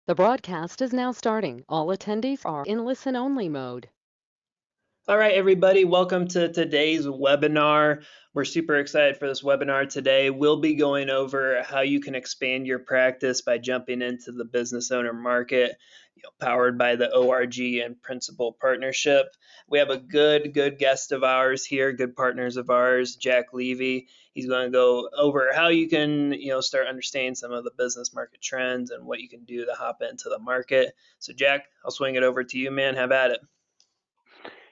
The broadcast is now starting. All attendees are in listen-only mode. All right, everybody, welcome to today's webinar. We're super excited for this webinar today. We'll be going over how you can expand your practice by jumping into the business owner market, powered by the ORG and Principal Partnership. We have a good guest of ours here, good partners of ours, Jack Levy. He's going to go over how you can, start understanding some of the business market trends and what you can do to hop into the market. So, Jack, I'll swing it over to you, man. Have at it.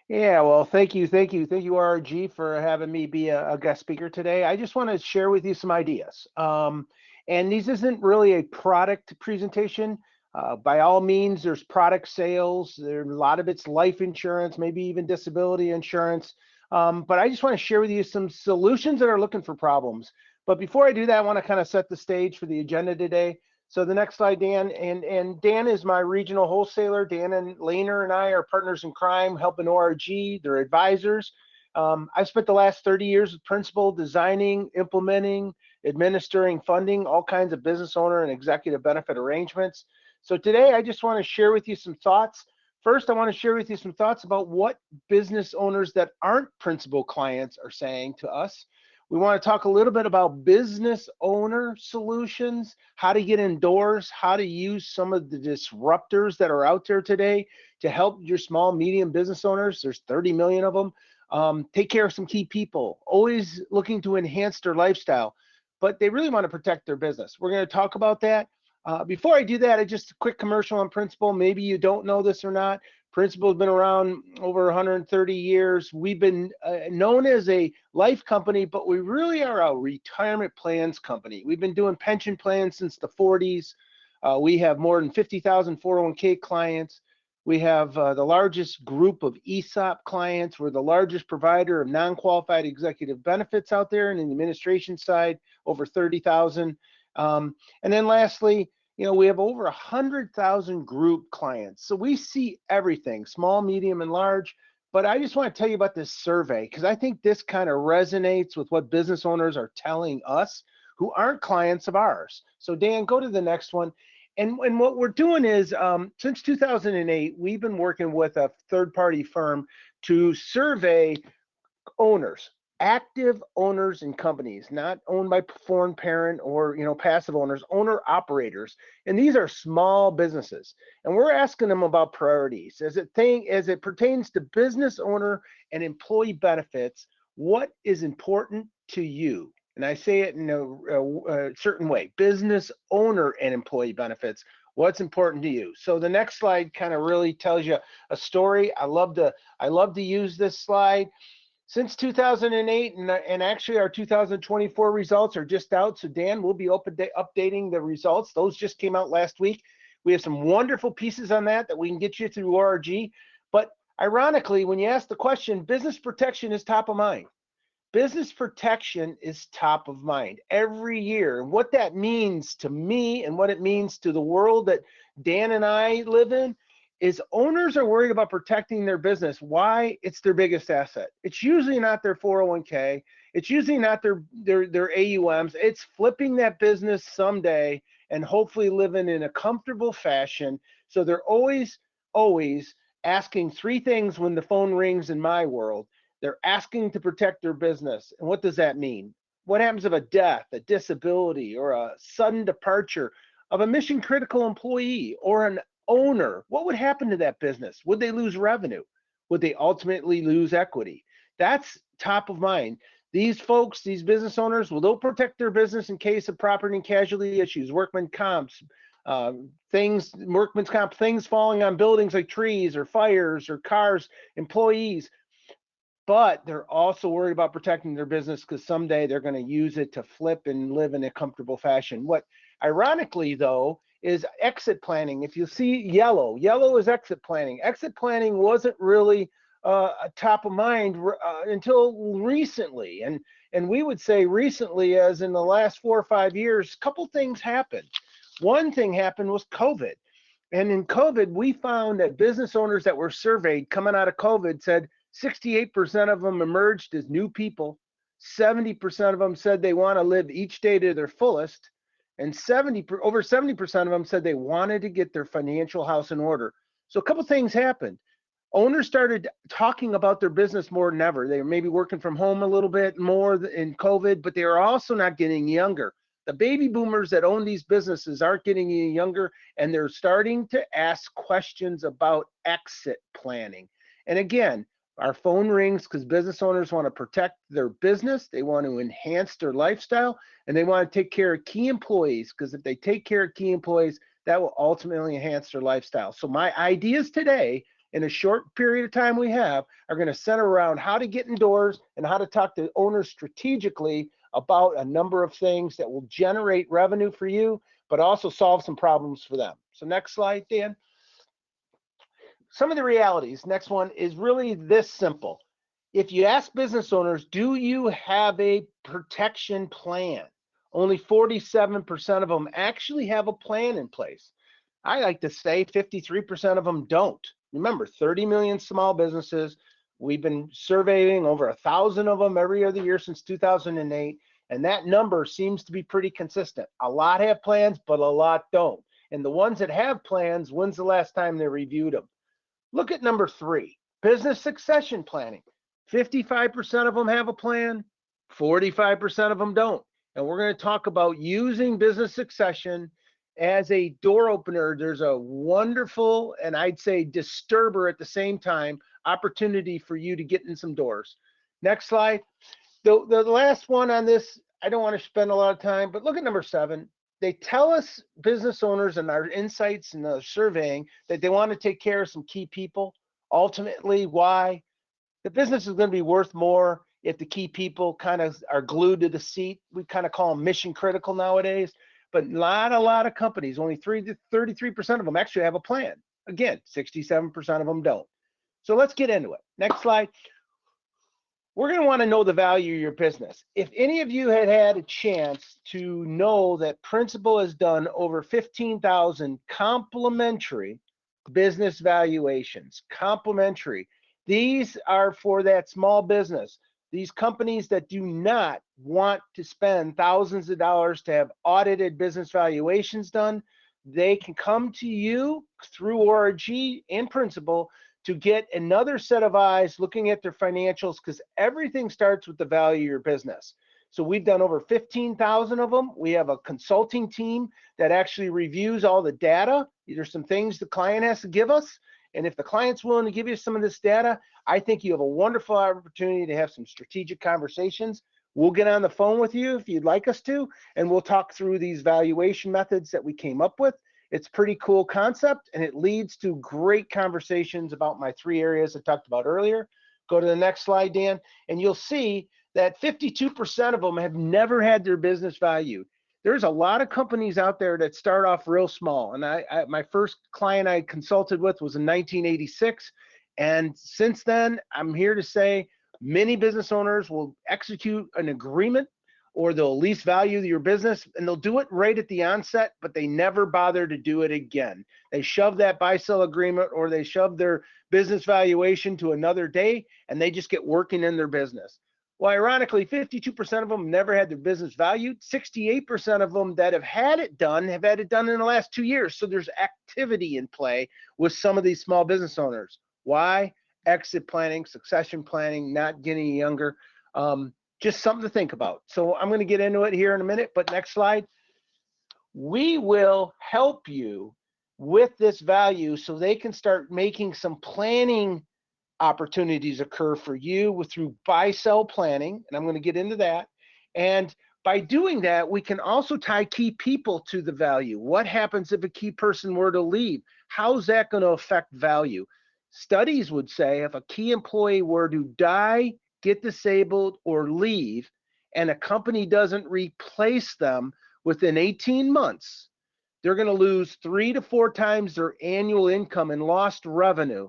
Yeah, well, thank you, RG, for having me be a guest speaker today. I just want to share with you some ideas. And these isn't really a product presentation. By all means, there's product sales. There, a lot of it's life insurance, maybe even disability insurance. But I just want to share with you some solutions that are looking for problems. But before I do that, I want to kind of set the stage for the agenda today. So the next slide, Dan, and Dan is my regional wholesaler. Dan and Lehner and I are partners in crime, helping ORG, their advisors. I've spent the last 30 years with Principal designing, implementing, administering, funding all kinds of business owner and executive benefit arrangements. So today I just want to share with you some thoughts. First, I want to share with you some thoughts about what business owners that aren't Principal clients are saying to us. We want to talk a little bit about business owner solutions, how to get indoors, how to use some of the disruptors that are out there today to help your small, medium business owners. There's 30 million of them. Take care of some key people, always looking to enhance their lifestyle, but they really want to protect their business. We're going to talk about that. Before I do that, just a quick commercial on Principal. Maybe you don't know this or not. Principal's been around over 130 years. We've been known as a life company, but we really are a retirement plans company. We've been doing pension plans since the 40s. We have more than 50,000 401k clients. We have the largest group of ESOP clients. We're the largest provider of non-qualified executive benefits out there, and in the administration side, over 30,000. And then lastly, we have over 100,000 group clients. So we see everything, small, medium, and large. But I just want to tell you about this survey because I think this kind of resonates with what business owners are telling us who aren't clients of ours. So Dan, go to the next one. And what we're doing is, since 2008, we've been working with a third-party firm to survey owners, active owners in companies, not owned by foreign parent or passive owners, owner operators, and these are small businesses. And we're asking them about priorities as it pertains to business owner and employee benefits. What is important to you? And I say it in a certain way: business owner and employee benefits. What's important to you? So the next slide kind of really tells you a story. I love to use this slide. Since 2008, and actually our 2024 results are just out. So Dan, we'll be updating the results. Those just came out last week. We have some wonderful pieces on that we can get you through ORG. But ironically, when you ask the question, business protection is top of mind. Business protection is top of mind every year. And what that means to me and what it means to the world that Dan and I live in is owners are worried about protecting their business. Why? It's their biggest asset. It's usually not their 401k. It's usually not their AUMs. It's flipping that business someday and hopefully living in a comfortable fashion. So they're always asking three things when the phone rings in my world. They're asking to protect their business. And what does that mean? What happens if a death, a disability, or a sudden departure of a mission critical employee or an owner? What would happen to that business? Would they lose revenue? Would they ultimately lose equity? That's top of mind. These folks, these business owners, they'll protect their business in case of property and casualty issues, workman's comp, things falling on buildings like trees or fires or cars, employees. But they're also worried about protecting their business because someday they're going to use it to flip and live in a comfortable fashion. What ironically, though, is exit planning. If you see yellow is exit planning. Exit planning wasn't really top of mind until recently. And we would say recently, as in the last 4 or 5 years, a couple things happened. One thing happened was COVID. And in COVID, we found that business owners that were surveyed coming out of COVID said 68% of them emerged as new people. 70% of them said they want to live each day to their fullest. And over 70% of them said they wanted to get their financial house in order. So a couple things happened. Owners started talking about their business more than ever. They were maybe working from home a little bit more in COVID, but they are also not getting younger. The baby boomers that own these businesses aren't getting any younger, and they're starting to ask questions about exit planning. And again, our phone rings because business owners want to protect their business, they want to enhance their lifestyle, and they want to take care of key employees, because if they take care of key employees, that will ultimately enhance their lifestyle. So my ideas today, in a short period of time we have, are going to center around how to get indoors and how to talk to owners strategically about a number of things that will generate revenue for you, but also solve some problems for them. So next slide, Dan. Some of the realities, next one, is really this simple. If you ask business owners, do you have a protection plan? Only 47% of them actually have a plan in place. I like to say 53% of them don't. Remember, 30 million small businesses. We've been surveying over 1,000 of them every other year since 2008, and that number seems to be pretty consistent. A lot have plans, but a lot don't. And the ones that have plans, when's the last time they reviewed them? Look at number 3, business succession planning. 55% of them have a plan, 45% of them don't. And we're going to talk about using business succession as a door opener. There's a wonderful, and I'd say disturber at the same time, opportunity for you to get in some doors. Next slide. The last one on this, I don't want to spend a lot of time, but look at number 7. They tell us, business owners, and our insights and the surveying, that they want to take care of some key people. Ultimately, why? The business is going to be worth more if the key people kind of are glued to the seat. We kind of call them mission critical nowadays. But a lot of companies, only 33% of them actually have a plan. Again, 67% of them don't. So let's get into it. Next slide. We're going to want to know the value of your business. If any of you had a chance to know that Principal has done over 15,000 complimentary business valuations, complimentary. These are for that small business. These companies that do not want to spend thousands of dollars to have audited business valuations done, they can come to you through ORG and Principal to get another set of eyes looking at their financials, because everything starts with the value of your business. So we've done over 15,000 of them. We have a consulting team that actually reviews all the data. There's some things the client has to give us. And if the client's willing to give you some of this data, I think you have a wonderful opportunity to have some strategic conversations. We'll get on the phone with you if you'd like us to, and we'll talk through these valuation methods that we came up with. It's a pretty cool concept, and it leads to great conversations about my 3 areas I talked about earlier. Go to the next slide, Dan, and you'll see that 52% of them have never had their business valued. There's a lot of companies out there that start off real small. And my first client I consulted with was in 1986. And since then, I'm here to say many business owners will execute an agreement, or they'll lease value your business, and they'll do it right at the onset, but they never bother to do it again. They shove that buy-sell agreement, or they shove their business valuation to another day, and they just get working in their business. Well, ironically, 52% of them never had their business valued. 68% of them that have had it done have had it done in the last 2 years. So there's activity in play with some of these small business owners. Why? Exit planning, succession planning, not getting younger. Just something to think about. So I'm going to get into it here in a minute, but next slide. We will help you with this value so they can start making some planning opportunities occur for you through buy-sell planning, and I'm going to get into that. And by doing that, we can also tie key people to the value. What happens if a key person were to leave? How's that going to affect value? Studies would say if a key employee were to die, get disabled, or leave, and a company doesn't replace them within 18 months, they're going to lose 3 to 4 times their annual income in lost revenue.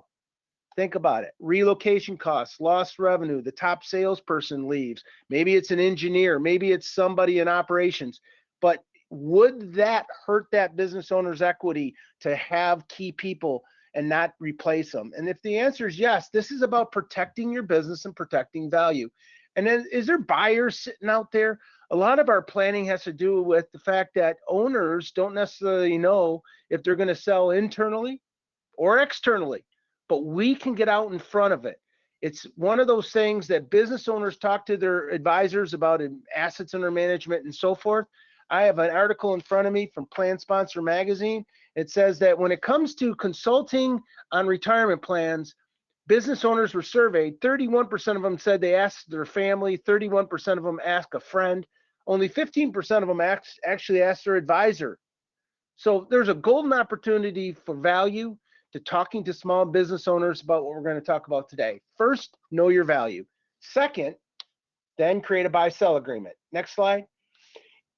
Think about it. Relocation costs, lost revenue, the top salesperson leaves. Maybe it's an engineer, maybe it's somebody in operations. But would that hurt that business owner's equity to have key people and not replace them? And if the answer is yes, this is about protecting your business and protecting value. And then, is there buyers sitting out there? A lot of our planning has to do with the fact that owners don't necessarily know if they're going to sell internally or externally, but we can get out in front of it. It's one of those things that business owners talk to their advisors about in assets under management and so forth. I have an article in front of me from Plan Sponsor Magazine. It says that when it comes to consulting on retirement plans, business owners were surveyed. 31% of them said they asked their family, 31% of them asked a friend, only 15% of them actually asked their advisor. So there's a golden opportunity for value to talking to small business owners about what we're going to talk about today. First, know your value. Second, then create a buy-sell agreement. Next slide.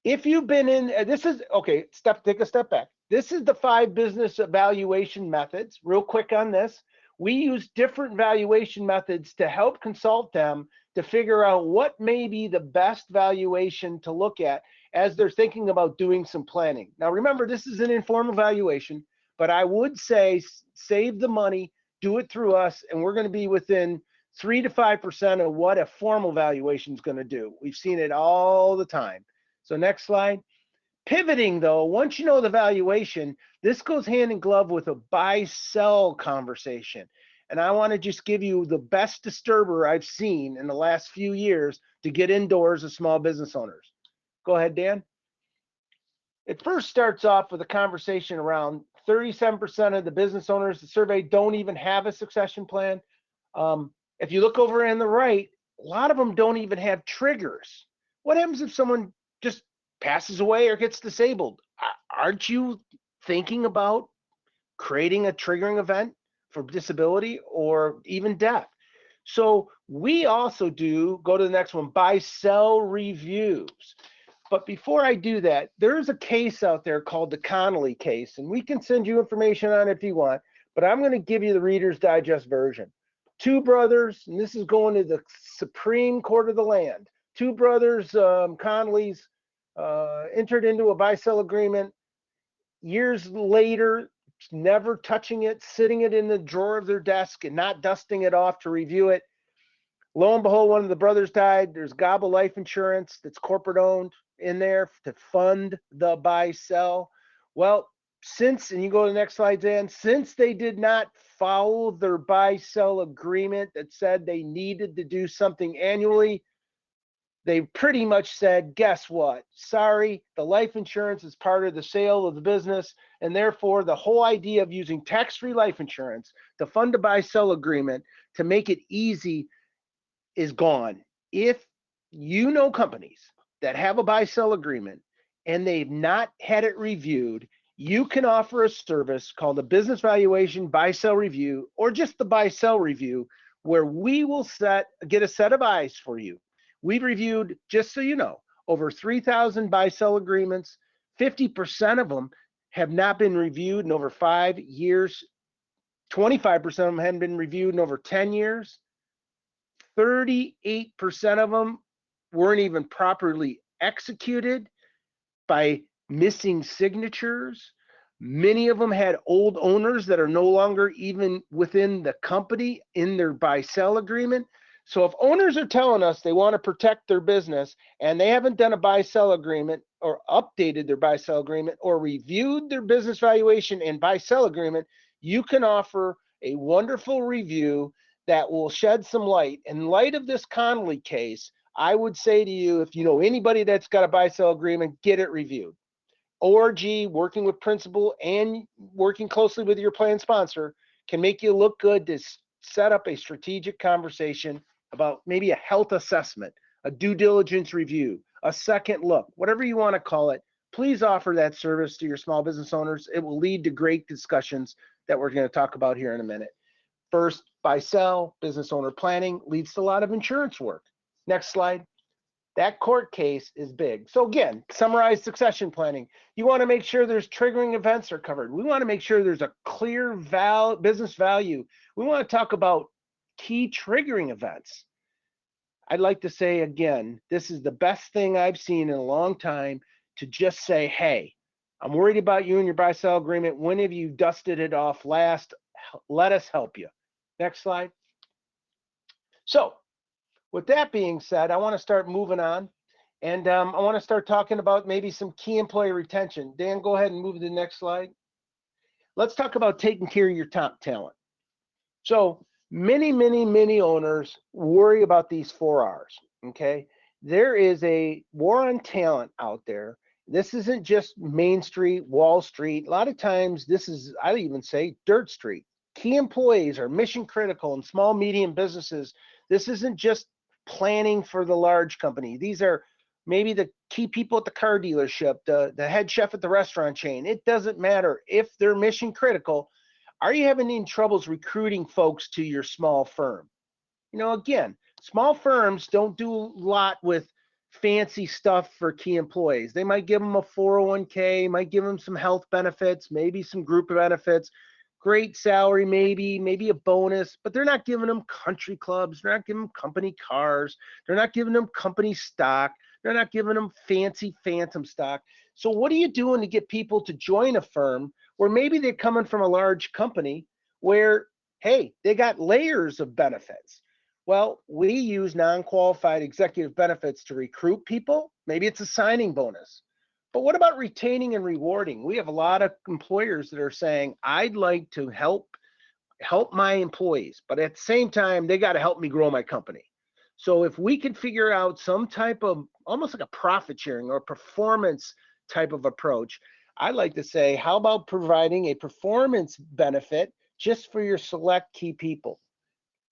If you've been in, this is, okay, take a step back. This is the 5 business evaluation methods. Real quick on this. We use different valuation methods to help consult them to figure out what may be the best valuation to look at as they're thinking about doing some planning. Now, remember, this is an informal valuation, but I would say save the money, do it through us, and we're going to be within 3 to 5% of what a formal valuation is going to do. We've seen it all the time. So next slide. Pivoting though, once you know the valuation, this goes hand in glove with a buy-sell conversation. And I want to just give you the best disturber I've seen in the last few years to get indoors of small business owners. Go ahead, Dan. It first starts off with a conversation around 37% of the business owners surveyed don't even have a succession plan. If you look over on the right, a lot of them don't even have triggers. What happens if someone just passes away or gets disabled? Aren't you thinking about creating a triggering event for disability or even death? So we also do, go to the next one, buy-sell reviews. But before I do that, there's a case out there called the Connolly case, and we can send you information on it if you want, but I'm going to give you the Reader's Digest version. 2 brothers, and this is going to the Supreme Court of the land. 2 brothers, Connolly's, entered into a buy-sell agreement. Years later, never touching it, sitting it in the drawer of their desk and not dusting it off to review it. Lo and behold, one of the brothers died. There's Gobble Life Insurance that's corporate owned in there to fund the buy-sell. Well, since, and you go to the next slide, Dan, since they did not follow their buy-sell agreement that said they needed to do something annually, they pretty much said, guess what? Sorry, the life insurance is part of the sale of the business, and therefore the whole idea of using tax-free life insurance to fund a buy-sell agreement to make it easy is gone. If you know companies that have a buy-sell agreement and they've not had it reviewed, you can offer a service called a business valuation buy-sell review, or just the buy-sell review, where we will get a set of eyes for you. We've reviewed, just so you know, over 3,000 buy-sell agreements. 50% of them have not been reviewed in over 5 years. 25% of them hadn't been reviewed in over 10 years. 38% of them weren't even properly executed by missing signatures. Many of them had old owners that are no longer even within the company in their buy-sell agreement. So if owners are telling us they want to protect their business and they haven't done a buy-sell agreement or updated their buy-sell agreement or reviewed their business valuation and buy-sell agreement, you can offer a wonderful review that will shed some light. In light of this Connolly case, I would say to you, if you know anybody that's got a buy-sell agreement, get it reviewed. ORG, working with principal and working closely with your plan sponsor, can make you look good to set up a strategic conversation about maybe a health assessment, a due diligence review, a second look, whatever you want to call it. Please offer that service to your small business owners. It will lead to great discussions that we're going to talk about here in a minute. First, buy-sell, business owner planning leads to a lot of insurance work. Next slide. That court case is big. So again, summarize succession planning. You want to make sure there's triggering events are covered. We want to make sure there's a clear business value. We want to talk about key triggering events. I'd like to say again, this is the best thing I've seen in a long time, to just say, hey, I'm worried about you and your buy-sell agreement. When have you dusted it off last? Let us help you. Next slide. So with that being said, I want to start moving on. And I want to start talking about maybe some key employee retention. Dan, go ahead and move to the next slide. Let's talk about taking care of your top talent. So many owners worry about these 4 R's, okay? There is a war on talent out there. This isn't just Main Street, Wall Street. A lot of times this is, I even say, Dirt Street. Key employees are mission critical in small, medium businesses. This isn't just planning for the large company. These are maybe the key people at the car dealership, the head chef at the restaurant chain. It doesn't matter if they're mission critical. Are you having any troubles recruiting folks to your small firm? You know, again, small firms don't do a lot with fancy stuff for key employees. They might give them a 401k, might give them some health benefits, maybe some group benefits, great salary, maybe a bonus, but they're not giving them country clubs. They're not giving them company cars. They're not giving them company stock. They're not giving them fancy phantom stock. So what are you doing to get people to join a firm where maybe they're coming from a large company where, hey, they got layers of benefits? Well, we use non-qualified executive benefits to recruit people. Maybe it's a signing bonus. But what about retaining and rewarding? We have a lot of employers that are saying, I'd like to help my employees, but at the same time, they got to help me grow my company. So if we can figure out some type of almost like a profit sharing or performance type of approach, I'd like to say, how about providing a performance benefit just for your select key people?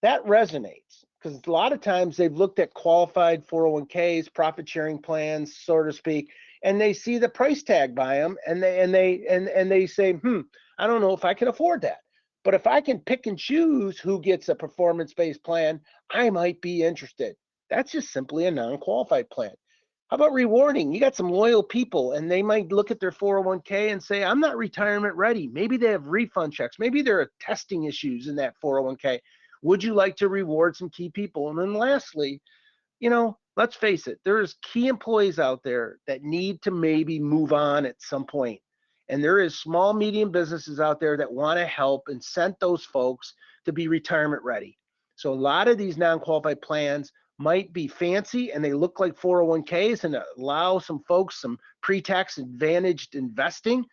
That resonates because a lot of times they've looked at qualified 401ks, profit sharing plans, so to speak, and they see the price tag by them, and they say, I don't know if I can afford that. But if I can pick and choose who gets a performance-based plan, I might be interested. That's just simply a non-qualified plan. How about rewarding? You got some loyal people, and they might look at their 401k and say, I'm not retirement ready. Maybe they have refund checks. Maybe there are testing issues in that 401k. Would you like to reward some key people? And then lastly, let's face it, there's key employees out there that need to maybe move on at some point. And there is small, medium businesses out there that want to help incent those folks to be retirement ready. So a lot of these non-qualified plans might be fancy and they look like 401ks and allow some folks some pre-tax advantaged investing.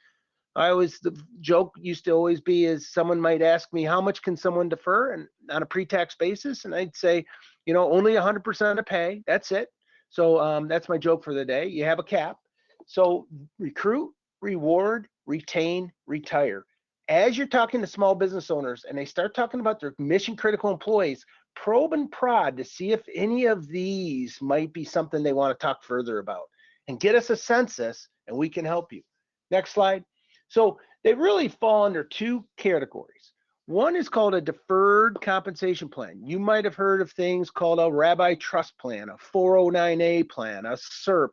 The joke used to always be is someone might ask me, how much can someone defer and on a pre-tax basis? And I'd say, only 100% of pay. That's it. So that's my joke for the day. You have a cap. So recruit, reward, retain, retire. As you're talking to small business owners and they start talking about their mission critical employees, probe and prod to see if any of these might be something they want to talk further about, and get us a census and we can help you. Next slide. So they really fall under 2 categories. One is called a deferred compensation plan. You might have heard of things called a Rabbi Trust Plan, a 409A plan, a SERP,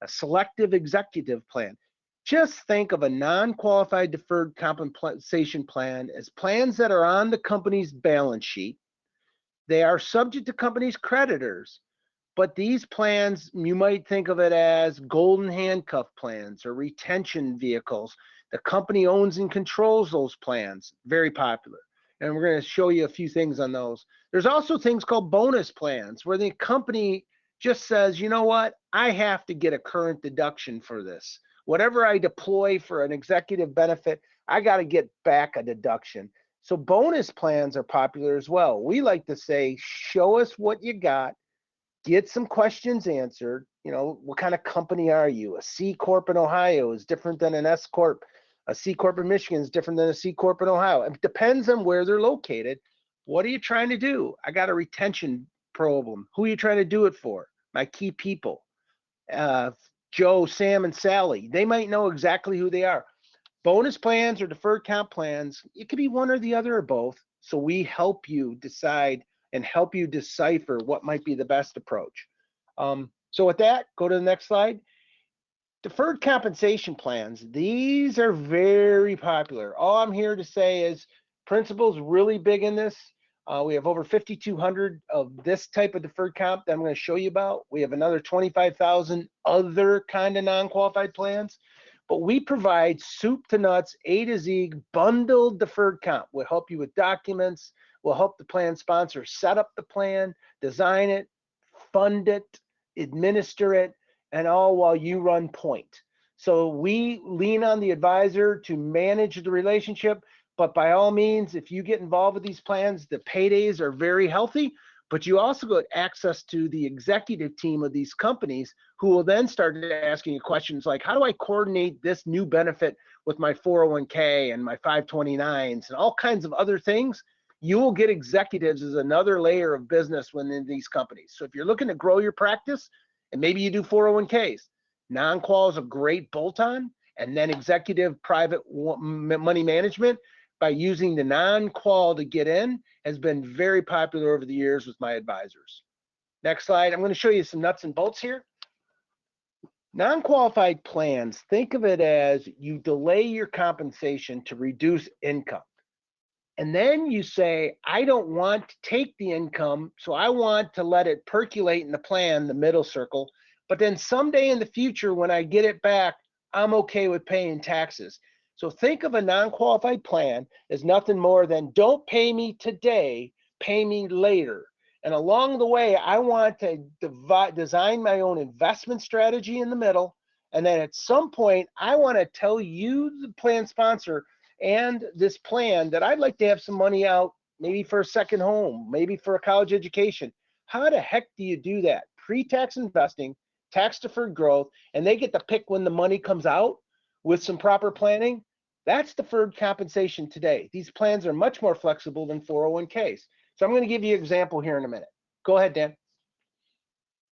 a selective executive plan. Just think of a non-qualified deferred compensation plan as plans that are on the company's balance sheet. They are subject to company's creditors, but these plans, you might think of it as golden handcuff plans or retention vehicles. The company owns and controls those plans, very popular. And we're going to show you a few things on those. There's also things called bonus plans where the company just says, you know what, I have to get a current deduction for this. Whatever I deploy for an executive benefit, I got to get back a deduction. So bonus plans are popular as well. We like to say, show us what you got, get some questions answered. What kind of company are you? A C Corp in Ohio is different than an S Corp. A C Corp in Michigan is different than a C Corp in Ohio. It depends on where they're located. What are you trying to do? I got a retention problem. Who are you trying to do it for? My key people. Joe, Sam, and Sally. They might know exactly who they are. Bonus plans or deferred comp plans, it could be one or the other or both. So we help you decide and help you decipher what might be the best approach. So with that, go to the next slide. Deferred compensation plans, these are very popular. All I'm here to say is principal's really big in this. We have over 5,200 of this type of deferred comp that I'm going to show you about. We have another 25,000 other kind of non-qualified plans. But we provide soup to nuts, A to Z, bundled deferred comp. We'll help you with documents. We'll help the plan sponsor set up the plan, design it, fund it, administer it. and all while you run point. So we lean on the advisor to manage the relationship, but by all means, if you get involved with these plans, the paydays are very healthy, but you also get access to the executive team of these companies who will then start asking you questions like, how do I coordinate this new benefit with my 401k and my 529s and all kinds of other things? You will get executives as another layer of business within these companies. So if you're looking to grow your practice, and maybe you do 401ks, non-qual is a great bolt-on, and then executive private money management by using the non-qual to get in has been very popular over the years with my advisors. Next slide. I'm going to show you some nuts and bolts here. Non-qualified plans, think of it as you delay your compensation to reduce income. And then you say, I don't want to take the income, so I want to let it percolate in the plan, the middle circle. But then someday in the future, when I get it back, I'm okay with paying taxes. So think of a non-qualified plan as nothing more than don't pay me today, pay me later. And along the way, I want to design my own investment strategy in the middle. And then at some point, I want to tell you, the plan sponsor, and this plan that I'd like to have some money out, maybe for a second home, maybe for a college education. How the heck do you do that? Pre-tax investing, tax-deferred growth, and they get to pick when the money comes out with some proper planning. That's deferred compensation today. These plans are much more flexible than 401ks. So I'm going to give you an example here in a minute. Go ahead, Dan.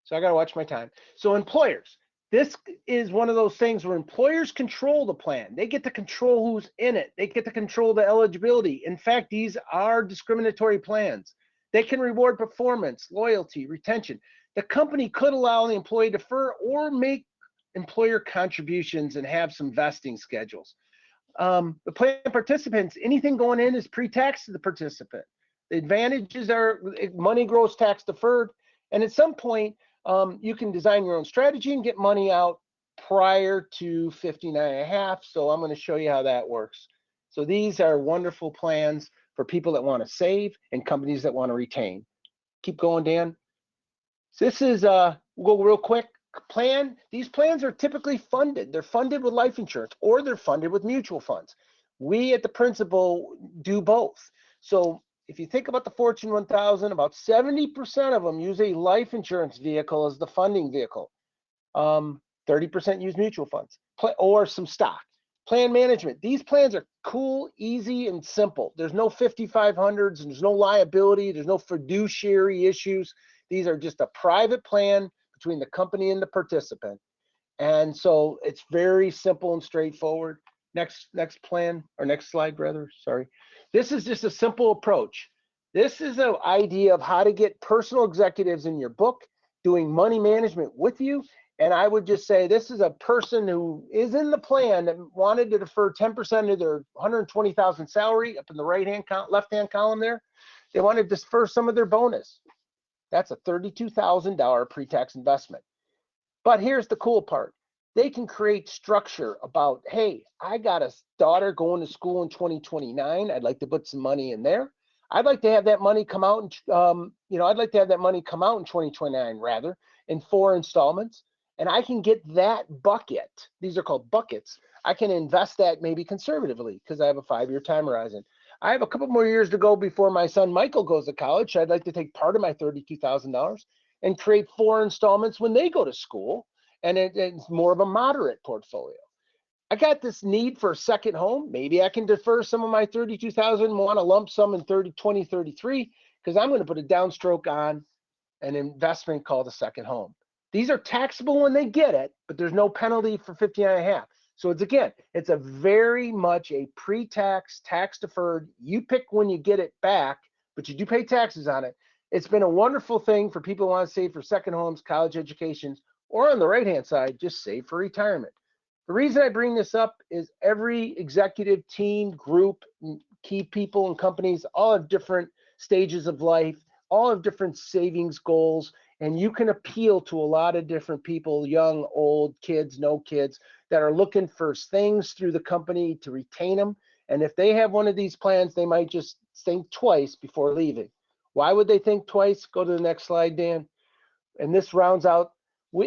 So I got to watch my time. So employers, this is one of those things where employers control the plan. They get to control who's in it. They get to control the eligibility. In fact, these are discriminatory plans. They can reward performance, loyalty, retention. The company could allow the employee to defer or make employer contributions and have some vesting schedules. The plan participants, anything going in is pre-tax to the participant. The advantages are money grows tax deferred. And at some point, you can design your own strategy and get money out prior to 59.5. So I'm going to show you how that works. So these are wonderful plans for people that want to save and companies that want to retain. Keep going, Dan. So this is, we'll go real quick. Plan. These plans are typically funded. They're funded with life insurance or they're funded with mutual funds. We at the Principal do both. So if you think about the Fortune 1000, about 70% of them use a life insurance vehicle as the funding vehicle. 30% use mutual funds or some stock. Plan management. These plans are cool, easy, and simple. There's no 5500s, and there's no liability. There's no fiduciary issues. These are just a private plan between the company and the participant. And so it's very simple and straightforward. Next plan, or next slide rather, sorry. This is just a simple approach. This is an idea of how to get personal executives in your book doing money management with you. And I would just say this is a person who is in the plan that wanted to defer 10% of their 120,000 salary up in the left-hand column there. They wanted to defer some of their bonus. That's a $32,000 pre-tax investment. But here's the cool part. They can create structure about, hey, I got a daughter going to school in 2029. I'd like to put some money in there. I'd like to have that money come out, I'd like to have that money come out in 2029 rather, in 4 installments. And I can get that bucket. These are called buckets. I can invest that maybe conservatively because I have a 5-year time horizon. I have a couple more years to go before my son Michael goes to college. So I'd like to take part of my $32,000 and create 4 installments when they go to school. And it's more of a moderate portfolio. I got this need for a second home. Maybe I can defer some of my $32,000 and want a lump sum in 2033 because I'm going to put a downstroke on an investment called a second home. These are taxable when they get it, but there's no penalty for 59.5. So it's a very much a pre-tax, tax deferred. You pick when you get it back, but you do pay taxes on it. It's been a wonderful thing for people who want to save for second homes, college educations, or on the right-hand side, just save for retirement. The reason I bring this up is every executive team, group, key people and companies all have different stages of life, all have different savings goals, and you can appeal to a lot of different people, young, old, kids, no kids, that are looking for things through the company to retain them. And if they have one of these plans, they might just think twice before leaving. Why would they think twice? Go to the next slide, Dan. And this rounds out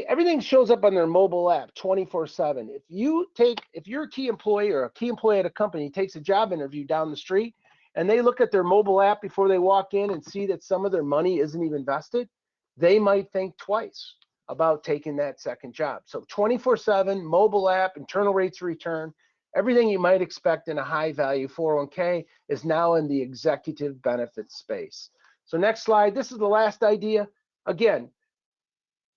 Everything shows up on their mobile app 24/7. If you're a key employee or a key employee at a company takes a job interview down the street and they look at their mobile app before they walk in and see that some of their money isn't even vested, they might think twice about taking that second job. So 24/7 mobile app, internal rates of return, everything you might expect in a high value 401k is now in the executive benefit space. So next slide. This is the last idea. Again,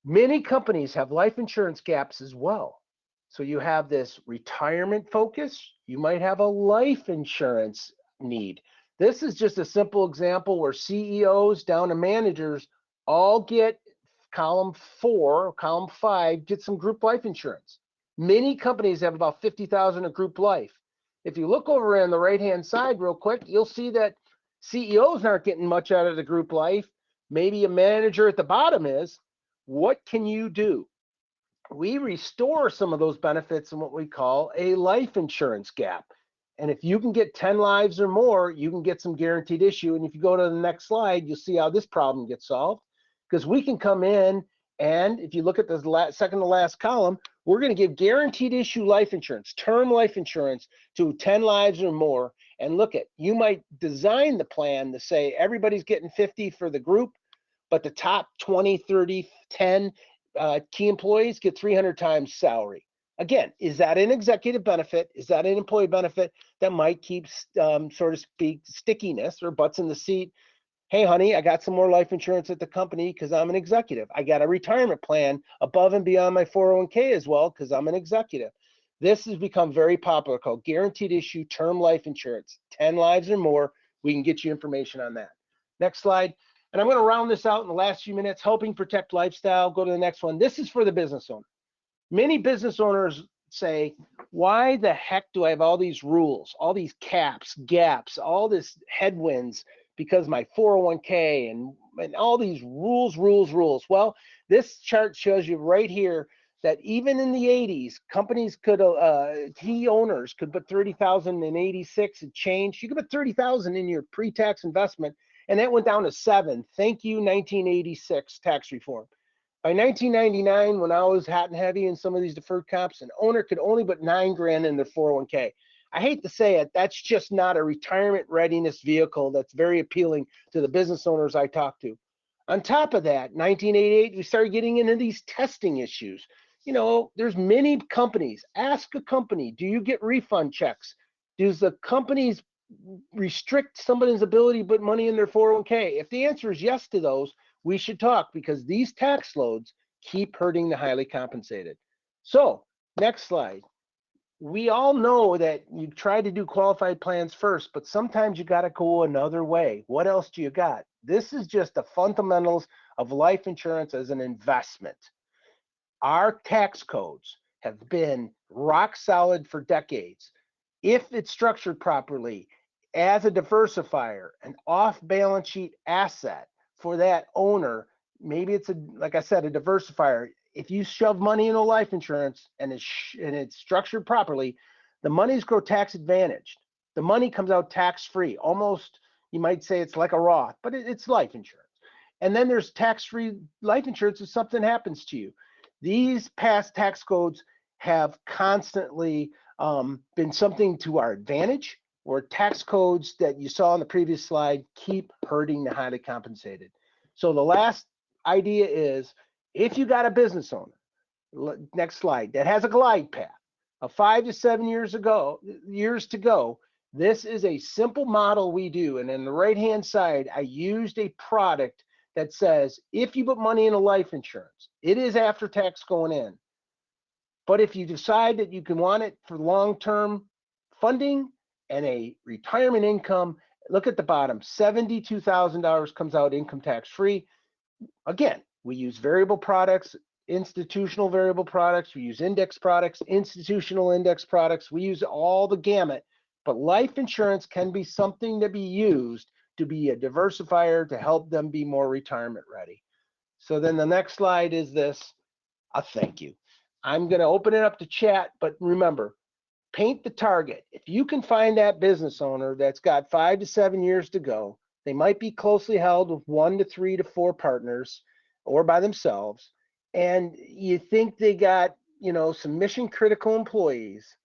many companies have life insurance gaps as well. So you have this retirement focus, you might have a life insurance need. This is just a simple example where CEOs down to managers all get column 4, column 5, get some group life insurance. Many companies have about 50,000 of group life. If you look over on the right-hand side real quick, you'll see that CEOs aren't getting much out of the group life. Maybe a manager at the bottom is. What can you do? We restore some of those benefits in what we call a life insurance gap. And if you can get 10 lives or more, you can get some guaranteed issue. And if you go to the next slide, you'll see how this problem gets solved. Because we can come in and if you look at the second to last column, we're going to give guaranteed issue life insurance, term life insurance to 10 lives or more. And look at, you might design the plan to say everybody's getting 50 for the group, but the top 20, 30, 10 key employees get 300 times salary. Again, is that an executive benefit? Is that an employee benefit that might keep, so to speak, stickiness or butts in the seat? Hey, honey, I got some more life insurance at the company because I'm an executive. I got a retirement plan above and beyond my 401k as well because I'm an executive. This has become very popular, called guaranteed issue term life insurance, 10 lives or more. We can get you information on that. Next slide. And I'm going to round this out in the last few minutes, helping protect lifestyle. Go to the next one. This is for the business owner. Many business owners say, why the heck do I have all these rules, all these caps, gaps, all this headwinds because my 401k and all these rules. Well, this chart shows you right here that even in the 80s, companies could, key owners could put 30,000 in 86 and change. You could put 30,000 in your pre-tax investment, and that went down to 7. Thank you, 1986 tax reform. By 1999, when I was hot and heavy in some of these deferred comps, an owner could only put $9,000 in their 401k. I hate to say it, that's just not a retirement readiness vehicle that's very appealing to the business owners I talk to. On top of that, 1988, we started getting into these testing issues. You know, there's many companies. Ask a company, do you get refund checks? Does the companies restrict somebody's ability to put money in their 401k? If the answer is yes to those, we should talk because these tax loads keep hurting the highly compensated. So, next slide. We all know that you try to do qualified plans first, but sometimes you got to go another way. What else do you got? This is just the fundamentals of life insurance as an investment. Our tax codes have been rock solid for decades. If it's structured properly as a diversifier, an off-balance sheet asset for that owner, maybe it's like I said, a diversifier. If you shove money into life insurance and it's structured properly, the monies grow tax advantaged. The money comes out tax-free. Almost, you might say it's like a Roth, but it's life insurance. And then there's tax-free life insurance if something happens to you. These past tax codes have constantly been something to our advantage, or tax codes that you saw on the previous slide keep hurting the highly compensated. So the last idea is, if you got a business owner, next slide, that has a glide path of 5 to 7 years to go, this is a simple model we do. And in the right-hand side, I used a product that says, if you put money in a life insurance, it is after tax going in. But if you decide that you can want it for long-term funding and a retirement income, look at the bottom, $72,000 comes out income tax-free. Again, we use variable products, institutional variable products, we use index products, institutional index products, we use all the gamut, but life insurance can be something to be used to be a diversifier to help them be more retirement ready. So then the next slide is this, a thank you. I'm gonna open it up to chat, but remember, paint the target. If you can find that business owner that's got 5 to 7 years to go, they might be closely held with 1 to 3 to 4 partners or by themselves, and you think they got, some mission critical employees,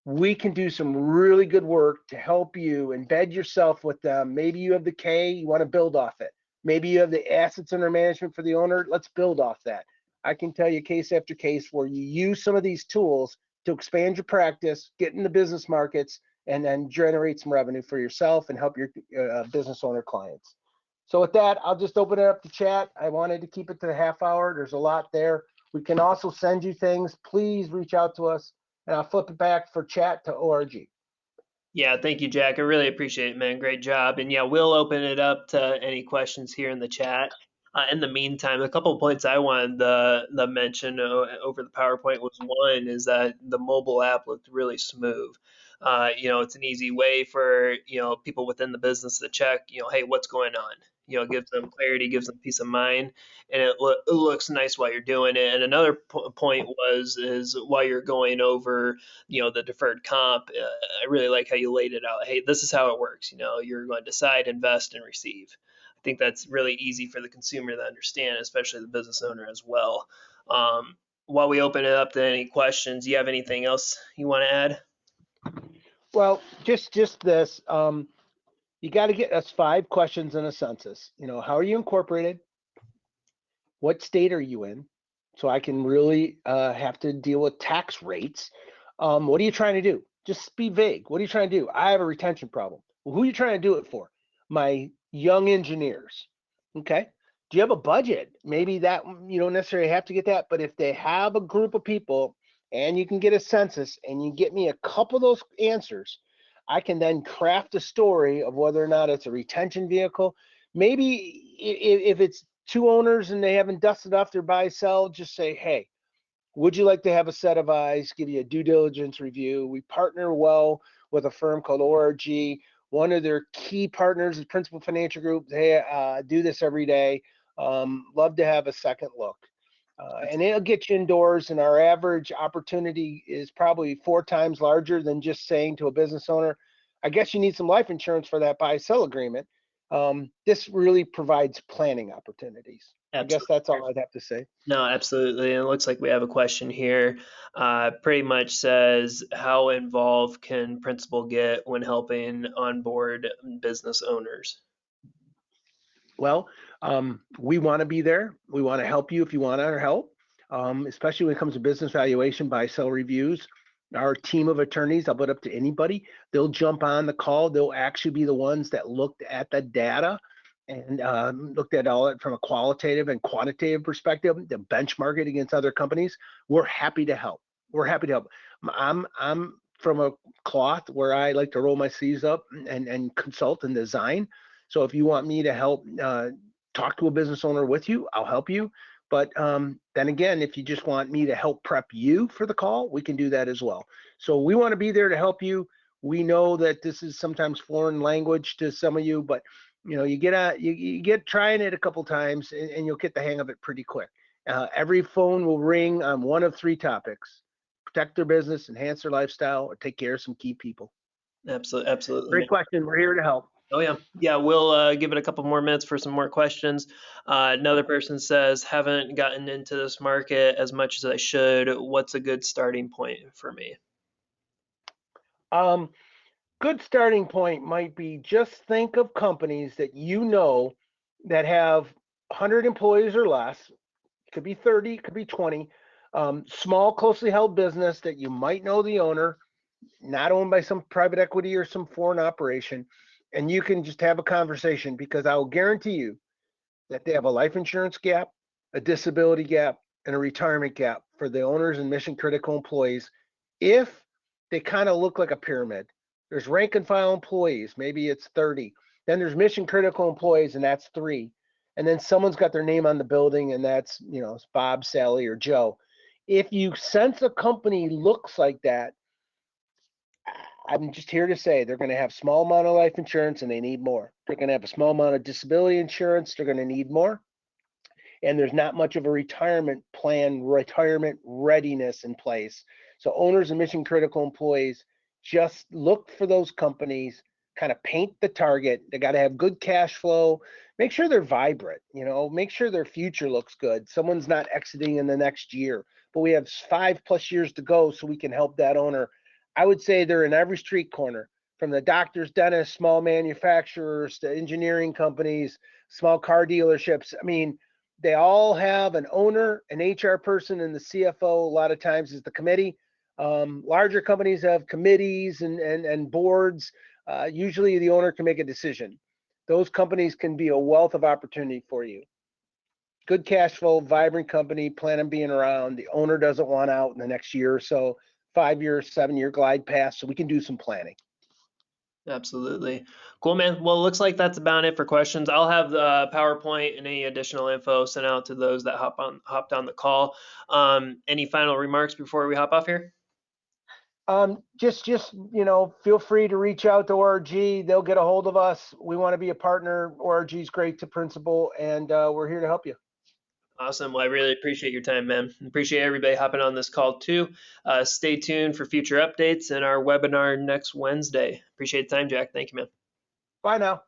we can do some really good work to help you embed yourself with them. Maybe you have the K, you want to build off it. Maybe you have the assets under management for the owner. Let's build off that. I can tell you case after case where you use some of these tools to expand your practice, get in the business markets, and then generate some revenue for yourself and help your business owner clients. So with that, I'll just open it up to chat. I wanted to keep it to the half hour. There's a lot there. We can also send you things. Please reach out to us, and I'll flip it back for chat to ORG. Yeah, thank you, Jack. I really appreciate it, man. Great job. And yeah, we'll open it up to any questions here in the chat. In the meantime, a couple of points I wanted to mention over the PowerPoint was one is that the mobile app looked really smooth. It's an easy way for, people within the business to check, hey, what's going on? It gives them clarity, gives them peace of mind, and it looks nice while you're doing it. And another point is while you're going over, the deferred comp, I really like how you laid it out. Hey, this is how it works. You're going to decide, invest, and receive. I think that's really easy for the consumer to understand, especially the business owner as well. While we open it up to any questions, do you have anything else you want to add? Well, just this. You got to get us 5 questions in a census. How are you incorporated? What state are you in? So I can really have to deal with tax rates. What are you trying to do? Just be vague. What are you trying to do? I have a retention problem. Well, who are you trying to do it for? My young engineers. Okay. Do you have a budget? Maybe that you don't necessarily have to get that, but if they have a group of people and you can get a census and you get me a couple of those answers, I can then craft a story of whether or not it's a retention vehicle. Maybe if it's 2 owners and they haven't dusted off their buy sell, just say, hey, would you like to have a set of eyes, give you a due diligence review? We partner well with a firm called ORG. One of their key partners is Principal Financial Group. They do this every day. Love to have a second look. And it'll get you indoors, and our average opportunity is probably 4 times larger than just saying to a business owner, I guess you need some life insurance for that buy-sell agreement. This really provides planning opportunities. Absolutely. I guess that's all I'd have to say. No, absolutely. And it looks like we have a question here. Pretty much says, how involved can Principal get when helping onboard business owners? Well, we want to be there. We want to help you if you want our help, especially when it comes to business valuation, buy-sell reviews. Our team of attorneys, I'll put up to anybody. They'll jump on the call. They'll actually be the ones that looked at the data and looked at all it from a qualitative and quantitative perspective, to benchmark it against other companies. We're happy to help. We're happy to help. I'm from a cloth where I like to roll my sleeves up and consult and design. So if you want me to help talk to a business owner with you, I'll help you. But then again, if you just want me to help prep you for the call, we can do that as well. So we want to be there to help you. We know that this is sometimes foreign language to some of you, but you get trying it a couple times and you'll get the hang of it pretty quick. Every phone will ring on one of 3 topics: protect their business, enhance their lifestyle, or take care of some key people. Absolutely. Absolutely. Great question. We're here to help. Oh, yeah. Yeah, we'll give it a couple more minutes for some more questions. Another person says, haven't gotten into this market as much as I should. What's a good starting point for me? Good starting point might be just think of companies that that have 100 employees or less. It could be 30, it could be 20. Small, closely held business that you might know the owner, not owned by some private equity or some foreign operation. And you can just have a conversation, because I will guarantee you that they have a life insurance gap, a disability gap, and a retirement gap for the owners and mission critical employees. If they kind of look like a pyramid, there's rank and file employees, maybe it's 30. Then there's mission critical employees, and that's 3. And then someone's got their name on the building, and that's, it's Bob, Sally, or Joe. If you sense a company looks like that, I'm just here to say they're going to have small amount of life insurance and they need more. They're going to have a small amount of disability insurance. They're going to need more. And there's not much of a retirement plan, retirement readiness in place. So owners and mission critical employees, just look for those companies kind of paint the target. They got to have good cash flow. Make sure they're vibrant, make sure their future looks good. Someone's not exiting in the next year, but we have 5+ years to go so we can help that owner. I would say they're in every street corner, from the doctors, dentists, small manufacturers, to engineering companies, small car dealerships. I mean, they all have an owner, an HR person, and the CFO a lot of times is the committee. Larger companies have committees and boards. Usually the owner can make a decision. Those companies can be a wealth of opportunity for you. Good cash flow, vibrant company, plan on being around. The owner doesn't want out in the next year or so, 5-year, 7-year glide path, so we can do some planning. Absolutely. Cool, man. Well, it looks like that's about it for questions. I'll have the PowerPoint and any additional info sent out to those that hopped on the call. Any final remarks before we hop off here? Just feel free to reach out to ORG. They'll get a hold of us. We want to be a partner. ORG is great to principal, and we're here to help you. Awesome. Well, I really appreciate your time, man. Appreciate everybody hopping on this call too. Stay tuned for future updates and our webinar next Wednesday. Appreciate the time, Jack. Thank you, man. Bye now.